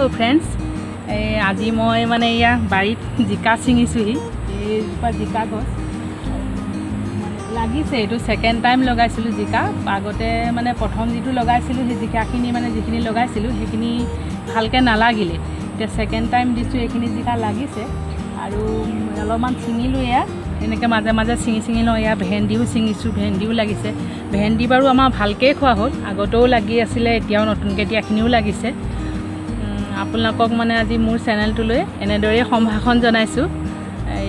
তো ফ্ৰেণ্ডছ আজি মই মানে ইয়া বাৰীত জিকা ছিঙিছোঁহি এইজোপা জিকা গছ লাগিছে এইটো ছেকেণ্ড টাইম লগাইছিলোঁ জিকা আগতে মানে প্ৰথম যিটো লগাইছিলোঁ সেই জিকাখিনি মানে যিখিনি লগাইছিলোঁ সেইখিনি ভালকৈ নালাগিলে এতিয়া ছেকেণ্ড টাইম দিছোঁ এইখিনি জিকা লাগিছে আৰু অলপমান ছিঙিলোঁ এয়া এনেকৈ মাজে মাজে ছিঙি লওঁ এয়া ভেন্দিও ছিঙিছোঁ ভেন্দিও লাগিছে ভেন্দি বাৰু আমাৰ ভালকৈয়ে খোৱা হ'ল আগতেও লাগি আছিলে এতিয়াও নতুনকৈ দিয়াখিনিও লাগিছে আপোনালোকক মানে আজি মোৰ চেনেলটোলৈ এনেদৰে সম্ভাষণ জনাইছোঁ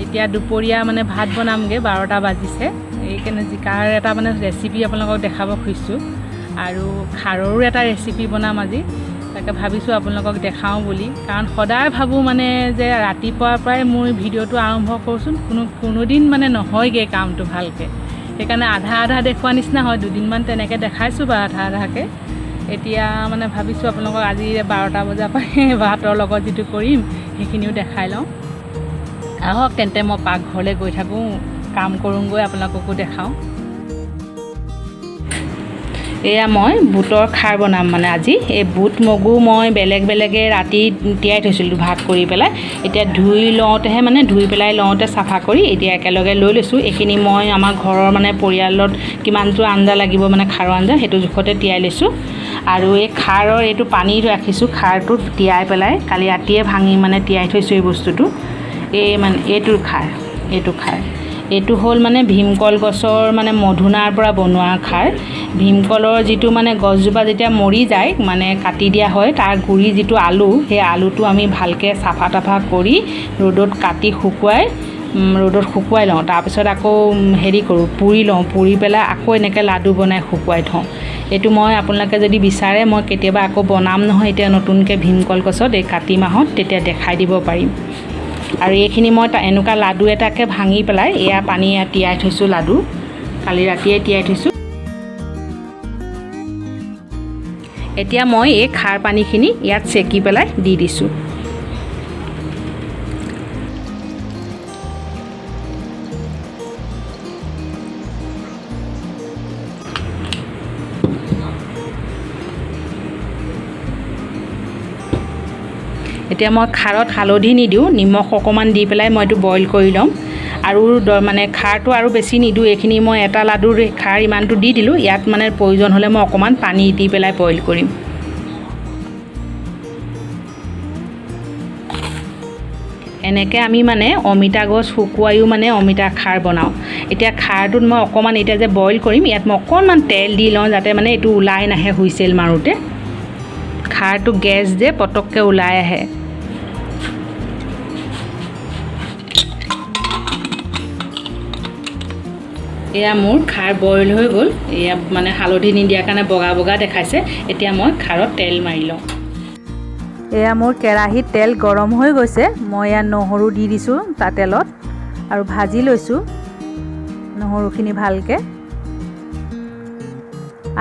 এতিয়া দুপৰীয়া মানে ভাত বনামগৈ 12টা বাজিছে এইকাৰণে জিকাৰ এটা মানে ৰেচিপি আপোনালোকক দেখাব খুজিছোঁ আৰু খাৰৰো এটা ৰেচিপি বনাম আজি তাকে ভাবিছোঁ আপোনালোকক দেখাওঁ বুলি কাৰণ সদায় ভাবোঁ মানে যে ৰাতিপুৱাৰ পৰাই মোৰ ভিডিঅ'টো আৰম্ভ কৰোঁচোন কোনোদিন মানে নহয়গৈ কামটো ভালকৈ সেইকাৰণে আধা দেখুওৱা নিচিনা হয় দুদিনমান তেনেকৈ দেখাইছোঁ বাৰু আধাকৈ এতিয়া মানে ভাবিছোঁ আপোনালোকক আজি 12টা বজাৰ পৰাই ভাতৰ লগত যিটো কৰিম সেইখিনিও দেখাই লওঁ আহক তেন্তে মই পাকঘৰলৈ গৈ থাকোঁ কাম কৰোঁগৈ আপোনালোককো দেখাওঁ এয়া মই বুটৰ খাৰ বনাম মানে আজি এই বুট মগু মই বেলেগে ৰাতি তিয়াই থৈছিলোঁ ভাগ কৰি পেলাই এতিয়া ধুই লওঁতেহে মানে ধুই পেলাই লওঁতে চাফা কৰি এতিয়া একেলগে লৈ লৈছোঁ এইখিনি মই আমাৰ ঘৰৰ মানে পৰিয়ালত কিমানটো আঞ্জা লাগিব মানে খাৰৰ আঞ্জা সেইটো জোখতে তিয়াই লৈছোঁ আৰু এই খাৰৰ এইটো পানী ৰাখিছোঁ খাৰটো তিয়াই পেলাই কালি ৰাতিয়ে ভাঙি মানে তিয়াই থৈছোঁ এই বস্তুটো এই মানে এইটো খাৰ এইটো হ'ল মানে ভীমকল গছৰ মানে মধুনাৰ পৰা বনোৱা খাৰ ভীমকলৰ যিটো মানে গছজোপা যেতিয়া মৰি যায় মানে কাটি দিয়া হয় তাৰ গুৰি যিটো আলু সেই আলুটো আমি ভালকৈ চাফা কৰি ৰ'দত কাটি ৰ'দত শুকুৱাই লওঁ তাৰপিছত আকৌ হেৰি কৰোঁ পুৰি পেলাই আকৌ এনেকৈ লাডু বনাই শুকুৱাই থওঁ এইটো মই আপোনালোকে যদি বিচাৰে মই কেতিয়াবা আকৌ বনাম নহয় এতিয়া নতুনকৈ ভীমকল গছত এই কাতি মাহত তেতিয়া দেখাই দিব পাৰিম আৰু এইখিনি মই এনেকুৱা লাডু এটাকে ভাঙি পেলাই এয়া পানী তিয়াই থৈছোঁ লাডু কালি ৰাতিয়ে তিয়াই থৈছোঁ এতিয়া মই এই খাৰ পানীখিনি ইয়াত চেকি পেলাই দি দিছোঁ এতিয়া মই খাৰত হালধি নিদিওঁ নিমখ অকণমান দি পেলাই মই এইটো বইল কৰি ল'ম আৰু মানে খাৰটো আৰু বেছি নিদিওঁ এইখিনি মই এটা লাডুৰ খাৰ ইমানটো দি দিলোঁ ইয়াত মানে প্ৰয়োজন হ'লে মই অকণমান পানী দি পেলাই বইল কৰিম এনেকৈ আমি মানে অমিতা গছ শুকুৱাইও মানে অমিতা খাৰ বনাওঁ এতিয়া খাৰটোত মই অকণমান এতিয়া যে বইল কৰিম ইয়াত মই অকণমান তেল দি লওঁ যাতে মানে এইটো ওলাই নাহে হুইছেল মাৰোঁতে খাৰটো গেছ যে পটককৈ ওলাই আহে এয়া মোৰ খাৰ বইল হৈ গ'ল এয়া মানে হালধি নিদিয়াৰ কাৰণে বগা দেখাইছে এতিয়া মই খাৰত তেল মাৰি লওঁ এয়া মোৰ কেৰাহীত তেল গৰম হৈ গৈছে মই ইয়াত নহৰু দি দিছোঁ তাৰ তেলত আৰু ভাজি লৈছোঁ নহৰুখিনি ভালকৈ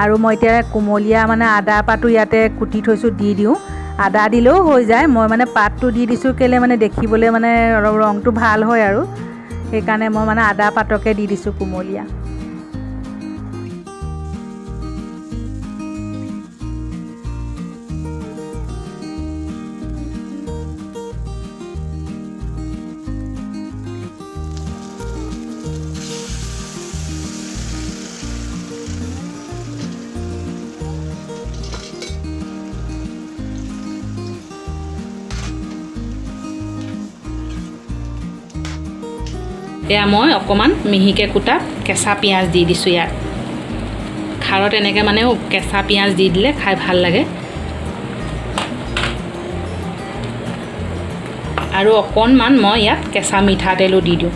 আৰু মই এতিয়া কোমলীয়া মানে আদা পাতো ইয়াতে কুটি থৈছোঁ দি দিওঁ আদা দিলেও হৈ যায় মই মানে পাতটো দি দিছোঁ কেলৈ মানে দেখিবলৈ মানে অলপ ৰংটো ভাল হয় আৰু সেইকাৰণে মই মানে আদা পাতকে দি দিছোঁ কোমলীয়া এয়া মই অকণমান মিহিকৈ কুটা কেঁচা পিঁয়াজ দি দিছোঁ ইয়াত খাৰত এনেকৈ মানে কেঁচা পিঁয়াজ দি দিলে খাই ভাল লাগে আৰু অকণমান মই ইয়াত কেঁচা মিঠাতেলো দি দিওঁ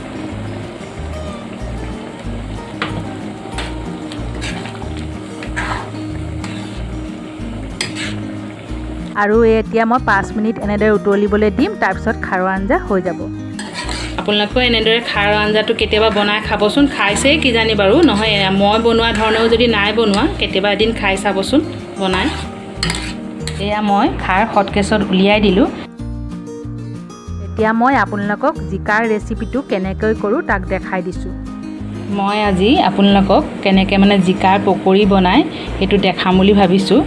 আৰু এতিয়া মই 5 মিনিট এনেদৰে উতলিবলৈ দিম তাৰপিছত খাৰৰ আঞ্জা হৈ যাব আপোনালোকেও এনেদৰে খাৰৰ আঞ্জাটো কেতিয়াবা বনাই খাবচোন খাইছেই কিজানি বাৰু নহয় মই বনোৱা ধৰণেও যদি নাই বনোৱা কেতিয়াবা এদিন খাই চাবচোন বনাই এয়া মই খাৰ হটকেছত উলিয়াই দিলোঁ এতিয়া মই আপোনালোকক জিকাৰ ৰেচিপিটো কেনেকৈ কৰোঁ তাক দেখাই দিছোঁ মই আজি আপোনালোকক কেনেকৈ মানে জিকাৰ পকৰি বনাই সেইটো দেখাম বুলি ভাবিছোঁ।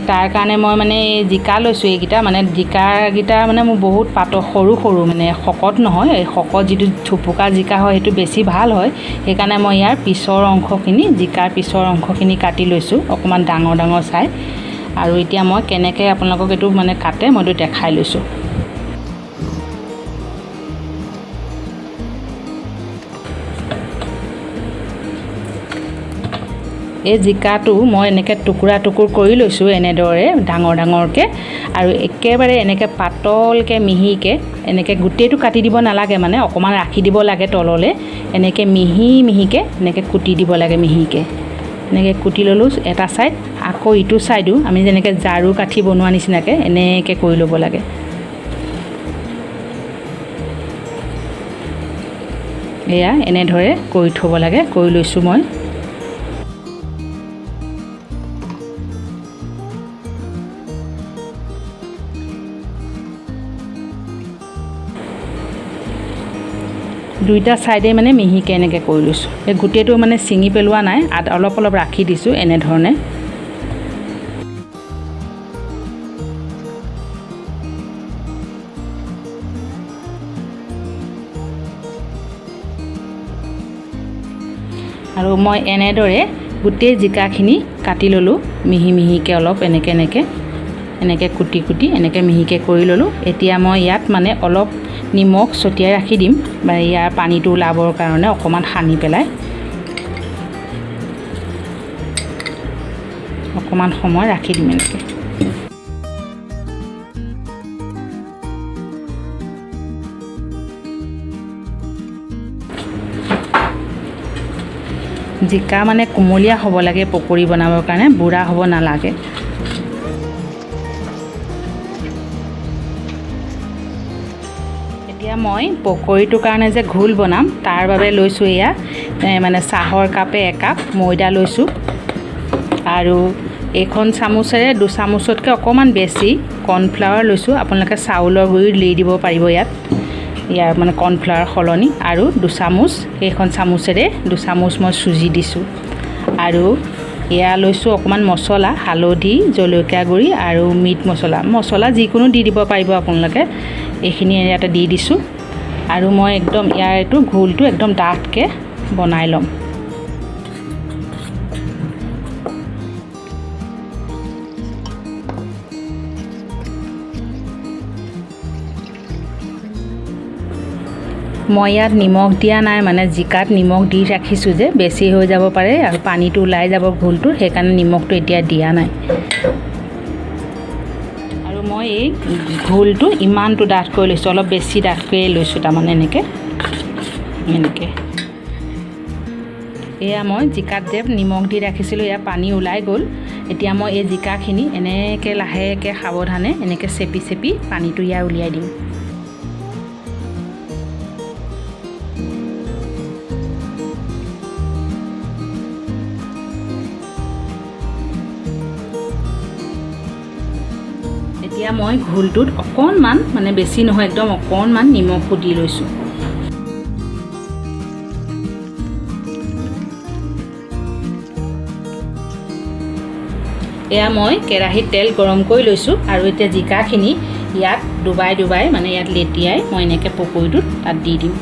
তাৰ কাৰণে মই মানে জিকা লৈছোঁ। এইকেইটা মানে জিকাকেইটা মানে মোৰ বহুত সৰু সৰু মানে শকত নহয়। এই শকত যিটো থুপুকা জিকা হয় সেইটো বেছি ভাল হয়। সেইকাৰণে মই ইয়াৰ পিছৰ অংশখিনি জিকাৰ পিছৰ অংশখিনি কাটি লৈছোঁ অকণমান ডাঙৰ ডাঙৰ চাই। আৰু এতিয়া মই কেনেকৈ আপোনালোকক এইটো মানে কাটে মই এইটো দেখাই লৈছোঁ। এই জিকাটো মই এনেকৈ টুকুৰা টুকুৰ কৰি লৈছোঁ এনেদৰে ডাঙৰ ডাঙৰকৈ। আৰু একেবাৰে এনেকৈ পাতলকৈ মিহিকৈ এনেকৈ গোটেইটো কাটি দিব নালাগে, মানে অকণমান ৰাখি দিব লাগে তললৈ। এনেকৈ মিহি মিহিকৈ এনেকৈ কুটি দিব লাগে মিহিকৈ। এনেকৈ কুটি ল'লোঁ এটা ছাইড, আকৌ ইটো ছাইডো আমি যেনেকৈ ঝাৰু কাঠি বনোৱা নিচিনাকৈ এনেকৈ কৰি ল'ব লাগে। এয়া এনেদৰে কৰি থ'ব লাগে, কৰি লৈছোঁ মই। দুইটা ছাইডে মানে মিহিকৈ এনেকৈ কৰি লৈছোঁ। এই গোটেইটো মানে ছিঙি পেলোৱা নাই, অলপ অলপ ৰাখি দিছোঁ এনেধৰণে। আৰু মই এনেদৰে গোটেই জিকাখিনি কাটি ল'লোঁ মিহি মিহিকৈ অলপ এনেকৈ কুটি কুটি এনেকৈ মিহিকৈ কৰি ল'লোঁ। এতিয়া মই ইয়াত মানে অলপ নিমখ ছটিয়াই ৰাখি দিম, বা ইয়াৰ পানীটো ওলাবৰ কাৰণে অকণমান সানি পেলাই অকণমান সময় ৰাখি দিম এনেকৈ। জিকা মানে কোমলীয়া হ'ব লাগে পকৰি বনাবৰ কাৰণে, বুঢ়া হ'ব নালাগে। এতিয়া মই পকৰিটোৰ কাৰণে যে ঘোল বনাম তাৰ বাবে লৈছোঁ এয়া মানে চাহৰ কাপে একাপ ময়দা লৈছোঁ। আৰু এইখন চামুচেৰে 2 চামুচতকৈ অকণমান বেছি কৰ্ণফ্লাৱাৰ লৈছোঁ। আপোনালোকে চাউলৰ গুড়ি দি দিব পাৰিব ইয়াৰ মানে কৰ্ণফ্লাৱাৰ সলনি। আৰু 2 চামুচ, সেইখন চামুচেৰে 2 চামুচ মই চুজি দিছোঁ। আৰু এয়া লৈছোঁ অকণমান মছলা, হালধি, জলকীয়া গুড়ি আৰু মিট মছলা যিকোনো দি দিব পাৰিব আপোনালোকে। এইখিনি ইয়াতে দি দিছোঁ। আৰু মই একদম ইয়াৰ এইটো ঘোলটো একদম ডাঠকৈ বনাই ল'ম। মই ইয়াত নিমখ দিয়া নাই, মানে জিকাত নিমখ দি ৰাখিছোঁ যে বেছি হৈ যাব পাৰে আৰু পানীটো ওলাই যাব ঘোলটো, সেইকাৰণে নিমখটো এতিয়া দিয়া নাই। আৰু মই এই ঘোলটো ইমানটো ডাঠ কৰি লৈছোঁ, অলপ বেছি ডাঠকৈ লৈছোঁ তাৰমানে এনেকৈ। এয়া মই জিকাত যে নিমখ দি ৰাখিছিলোঁ, এয়া পানী ওলাই গ'ল। এতিয়া মই এই জিকাখিনি এনেকৈ লাহেকৈ সাৱধানে এনেকৈ চেপি চেপি পানীটো ইয়াৰ উলিয়াই দিম। এতিয়া মই ঘোলটোত অকণমান, মানে বেছি নহয় একদম অকণমান নিমখো দি লৈছোঁ। এয়া মই কেৰাহীত তেল গৰম কৰি লৈছোঁ। আৰু এতিয়া জিকাখিনি ইয়াত ডুবাই ডুবাই মানে ইয়াত লেটিয়াই মই এনেকৈ পকৰিটোত তাত দি দিম।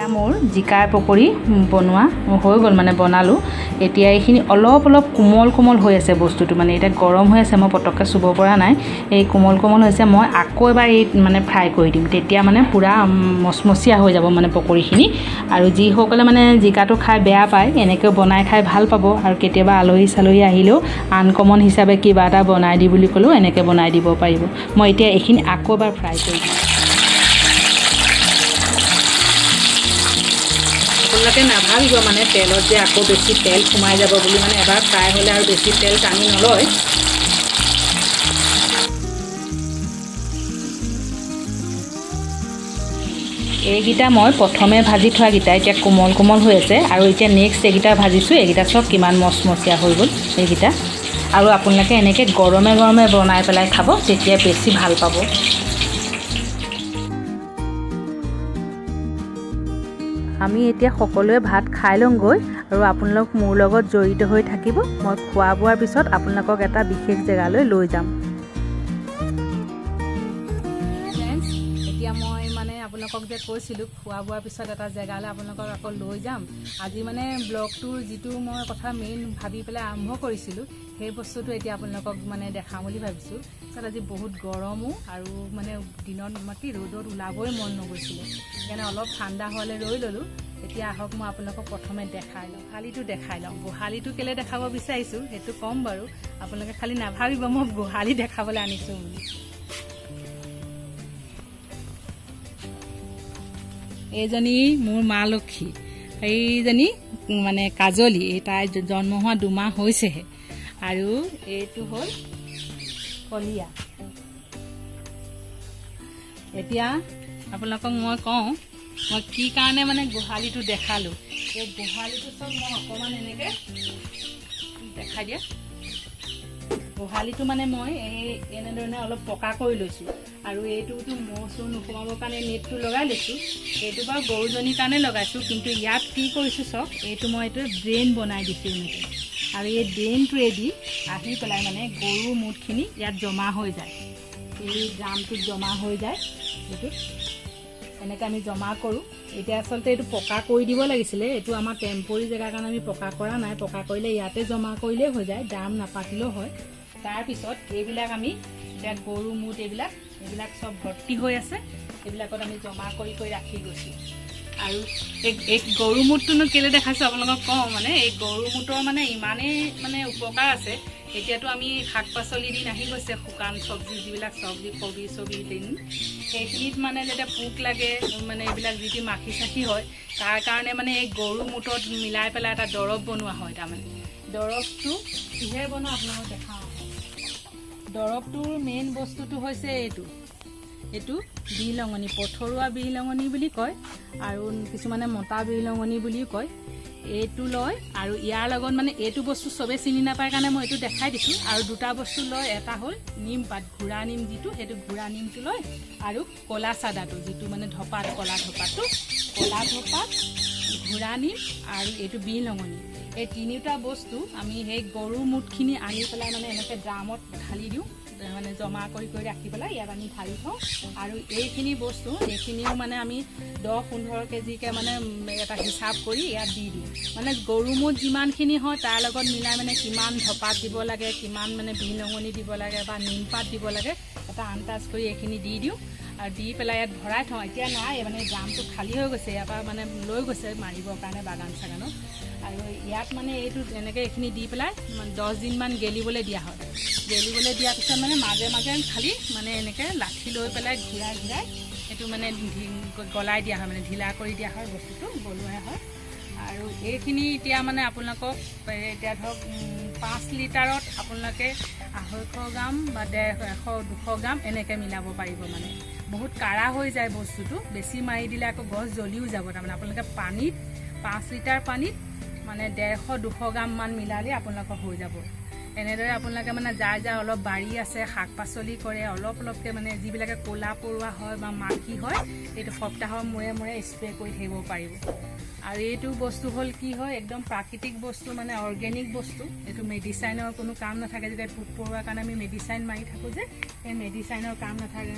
এতিয়া মোৰ জিকাৰ পকৰি বনোৱা হৈ গ'ল, মানে বনালোঁ। এতিয়া এইখিনি অলপ অলপ কোমল কোমল হৈ আছে বস্তুটো, মানে এতিয়া গৰম হৈ আছে, মই পটককৈ চুব পৰা নাই। এই কোমল কোমল হৈছে, মই আকৌ এবাৰ এই মানে ফ্ৰাই কৰি দিম, তেতিয়া মানে পূৰা মচমচীয়া হৈ যাব মানে পকৰিখিনি। আৰু যিসকলে মানে জিকাটো খাই বেয়া পায় এনেকৈ বনাই খাই ভাল পাব। আৰু কেতিয়াবা আলহী চালহী আহিলেও আনকমন হিচাপে কিবা এটা বনাই দি বুলি ক'লেও এনেকৈ বনাই দিব পাৰিব। মই এতিয়া এইখিনি আকৌ এবাৰ ফ্ৰাই কৰি দিম। আপোনালোকে নাভাবিব মানে তেলত যে আকৌ বেছি তেল সোমাই যাব বুলি, মানে এবাৰ ফ্ৰাই হ'লে আৰু বেছি তেল টানি নলয়। এইকেইটা মই প্ৰথমে ভাজি থোৱাকেইটা এতিয়া কোমল কোমল হৈ আছে, আৰু এতিয়া নেক্সট এইকেইটা ভাজিছোঁ। এইকেইটা চব কিমান মচমচীয়া হৈ গ'ল এইকেইটা। আৰু আপোনালোকে এনেকৈ গৰমে গৰমে বনাই পেলাই খাব, তেতিয়া বেছি ভাল পাব। আমি এতিয়া সকলোৱে ভাত খাই লওঁগৈ, আৰু আপোনালোক মোৰ লগত জড়িত হৈ থাকিব। মই খোৱা বোৱাৰ পিছত আপোনালোকক এটা বিশেষ জেগালৈ লৈ যাম। এতিয়া মই মানে আপোনালোকক যে কৈছিলোঁ খোৱা বোৱাৰ পিছত এটা জেগালৈ আপোনালোকক আকৌ লৈ যাম। আজি মানে ব্লগটোৰ যিটো মই কথা মেইন ভাবি পেলাই আৰম্ভ কৰিছিলোঁ, সেই বস্তুটো এতিয়া আপোনালোকক মানে দেখাম বুলি ভাবিছোঁ। তাৰপিছত আজি বহুত গৰমো, আৰু মানে দিনত মাতি ৰ'দত ওলাবই মন নগৈছিলে, সেইকাৰণে অলপ ঠাণ্ডা হোৱালৈ ৰৈ ল'লোঁ। এতিয়া আহক মই আপোনালোকক প্ৰথমে দেখাই লওঁ, গোহালিটো দেখাই লওঁ। গোহালিটো কেলৈ দেখাব বিচাৰিছোঁ সেইটো ক'ম বাৰু, আপোনালোকে খালি নাভাবিব মই গোহালি দেখাবলৈ আনিছোঁ বুলি। এইজনী মোৰ মা লক্ষী, এইজনী মানে কাজলী, এই তাইৰ জন্ম হোৱা 2 মাহ হৈছেহে। আৰু এইটো হ'ল কলীয়া। এতিয়া আপোনালোকক মই কওঁ মই কি কাৰণে মানে গোহালিটো দেখালোঁ। এই গোহালিটো চব মই অকণমান এনেকৈ দেখাই দিয়া। গোহালিটো মানে মই এনেধৰণে অলপ পকা কৰি লৈছোঁ, আৰু এইটোতো মহ চহ নোসোমাবৰ কাৰণে নেটটো লগাই লৈছোঁ। এইটো বাৰু গৰুজনীৰ কাৰণে লগাইছোঁ, কিন্তু ইয়াত কি কৰিছোঁ চাওক, এইটো মই এইটো ড্ৰেইন বনাই দিছোঁ এনেকৈ। আৰু এই ড্ৰেইনটোৱেদি আহি পেলাই মানে গৰুৰ মুতখিনি ইয়াত জমা হৈ যায়, এই ড্ৰামটোত জমা হৈ যায়। এইটো এনেকৈ আমি জমা কৰোঁ। এতিয়া আচলতে এইটো পকা কৰি দিব লাগিছিলে, এইটো আমাৰ টেম্পৰী জেগাৰ কাৰণে আমি পকা কৰা নাই। পকা কৰিলে ইয়াতে জমা কৰিলেই হৈ যায়, ড্ৰাম নাপাতিলেও হয়। তাৰপিছত এইবিলাক আমি এতিয়া গৰু মুত এইবিলাক চব ভৰ্তি হৈ আছে, এইবিলাকত আমি জমা কৰি ৰাখি গৈছোঁ। আৰু এই গৰু মুতটোনো কেলৈ দেখাইছোঁ আপোনালোকক কওঁ, মানে এই গৰু মুতৰ মানে ইমানেই মানে উপকাৰ আছে। এতিয়াতো আমি শাক পাচলি দিন আহি গৈছে, শুকান চব্জি যিবিলাক চব্জি কবি চবি দিন, সেইখিনিত মানে যেতিয়া পোক লাগে, মানে এইবিলাক যিটো মাখি চাখি হয়, তাৰ কাৰণে মানে এই গৰু মুতত মিলাই পেলাই এটা দৰৱ বনোৱা হয়। তাৰমানে দৰৱটো কিহেৰে বনোৱা আপোনালোকক দেখাওঁ। দৰৱটোৰ মেইন বস্তুটো হৈছে এইটো বিহলঙনি, পথৰুৱা বিহলঙনি বুলি কয়, আৰু কিছুমানে মতা বিহলঙনি বুলিও কয়। এইটো লয়, আৰু ইয়াৰ লগত মানে এইটো বস্তু চবেই চিনি নাপায় কাৰণে মই এইটো দেখাই দিছোঁ। আৰু 2টা বস্তু লয়, এটা হ'ল নিম পাত, ঘোঁৰা নিম যিটো, সেইটো ঘোঁৰা নিমটো লয়, আৰু ক'লা চাদাটো যিটো মানে ধপাত, ক'লা ধপাতটো, ক'লা ধপাত, ঘোঁৰা নিম আৰু এইটো বিহলঙনি। এই 3টা বস্তু আমি সেই গৰু মুতখিনি আনি পেলাই মানে এনেকৈ ড্ৰামত ঢালি দিওঁ, মানে জমা কৰি ৰাখি পেলাই ইয়াত আমি ঢালি থওঁ। আৰু এইখিনি বস্তু এইখিনিও মানে আমি 10-15 কেজিকৈ মানে এটা হিচাপ কৰি ইয়াত দি দিওঁ। মানে গৰু মুত যিমানখিনি হয় তাৰ লগত মিলাই মানে কিমান ধপাত দিব লাগে, কিমান মানে বিহলঙনি দিব লাগে বা নিমপাত দিব লাগে, এটা আন্দাজ কৰি এইখিনি দি দিওঁ। আৰু দি পেলাই ইয়াত ভৰাই থওঁ। এতিয়া নাই, মানে ড্ৰামটো খালী হৈ গৈছে, ইয়াৰ পৰা মানে লৈ গৈছে মাৰিবৰ কাৰণে বাগান চাগানত। আৰু ইয়াত মানে এইটো এনেকৈ এইখিনি দি পেলাই 10 দিনমান গেলিবলৈ দিয়া হয়। গেলিবলৈ দিয়াৰ পিছত মানে মাজে মাজে খালি মানে এনেকৈ লাঠি লৈ পেলাই ঘূৰাই এইটো মানে গলাই দিয়া হয়, মানে ঢিলা কৰি দিয়া হয়, বস্তুটো গলোৱা হয়। আৰু এইখিনি এতিয়া মানে আপোনালোকক এতিয়া ধৰক 5 লিটাৰত আপোনালোকে 250 গ্ৰাম বা 150-200 গ্ৰাম এনেকৈ মিলাব পাৰিব। মানে বহুত কাঢ়া হৈ যায় বস্তুটো, বেছি মাৰি দিলে আকৌ গছ জ্বলিও যাব। তাৰমানে আপোনালোকে পানীত 5 লিটাৰ পানীত মানে 150-200 গ্ৰামমান মিলালে আপোনালোকৰ হৈ যাব। এনেদৰে আপোনালোকে মানে যাৰ যাৰ অলপ বাৰী আছে, শাক পাচলি কৰে, অলপ অলপকৈ মানে যিবিলাকে ক'লা পৰুৱা হয় বা মাখি হয়, এইটো সপ্তাহৰ মূৰে মূৰে স্প্ৰে কৰি থাকিব পাৰিব। আৰু এইটো বস্তু হ'ল কি হয়, একদম প্ৰাকৃতিক বস্তু, মানে অৰ্গেনিক বস্তু। এইটো মেডিচাইনৰ কোনো কাম নাথাকে। যেতিয়া পোক পৰুৱাৰ কাৰণে আমি মেডিচাইন মাৰি থাকোঁ যে, সেই মেডিচাইনৰ কাম নাথাকে,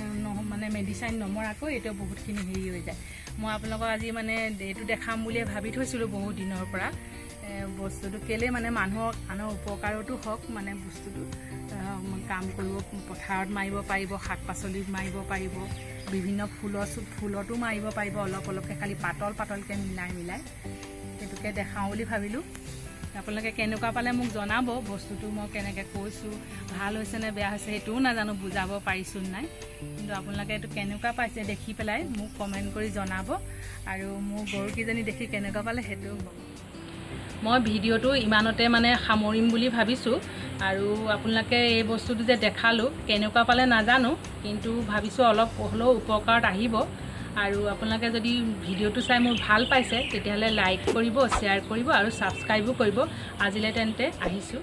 মানে মেডিচাইন নমৰাকৈ এইটো বহুতখিনি হেৰি হৈ যায়। মই আপোনালোকক আজি মানে এইটো দেখাম বুলিয়ে ভাবি থৈছিলোঁ বহুত দিনৰ পৰা। বস্তুটো কেলৈ মানে মানুহৰ আনৰ উপকাৰতো হওক, মানে বস্তুটো কাম কৰিব, পথাৰত মাৰিব পাৰিব, শাক পাচলিত মাৰিব পাৰিব, বিভিন্ন ফুলতো মাৰিব পাৰিব, অলপ অলপকৈ খালি পাতল পাতলকৈ মিলাই সেইটোকে দেখাওঁ বুলি ভাবিলোঁ। আপোনালোকে কেনেকুৱা পালে মোক জনাব। বস্তুটো মই কেনেকৈ কৈছোঁ, ভাল হৈছে নে বেয়া হৈছে সেইটোও নাজানো, বুজাব পাৰিছোঁ নাই। কিন্তু আপোনালোকে এইটো কেনেকুৱা পাইছে দেখি পেলাই মোক কমেণ্ট কৰি জনাব। আৰু মোৰ গৰুকেইজনী দেখি কেনেকুৱা পালে সেইটোও হ'ব। মই ভিডিঅ'টো ইমানতে মানে সামৰিম বুলি ভাবিছোঁ। আৰু আপোনালোকে এই বস্তুটো যে দেখালোঁ, কেনেকুৱা পালে নাজানো, কিন্তু ভাবিছোঁ অলপ হ'লেও উপকাৰত আহিব। আৰু আপোনালোকে যদি ভিডিঅ'টো চাই মোৰ ভাল পাইছে, তেতিয়াহ'লে লাইক কৰিব, শ্বেয়াৰ কৰিব আৰু ছাবস্ক্ৰাইবো কৰিব। আজিলৈ তেন্তে আহিছোঁ।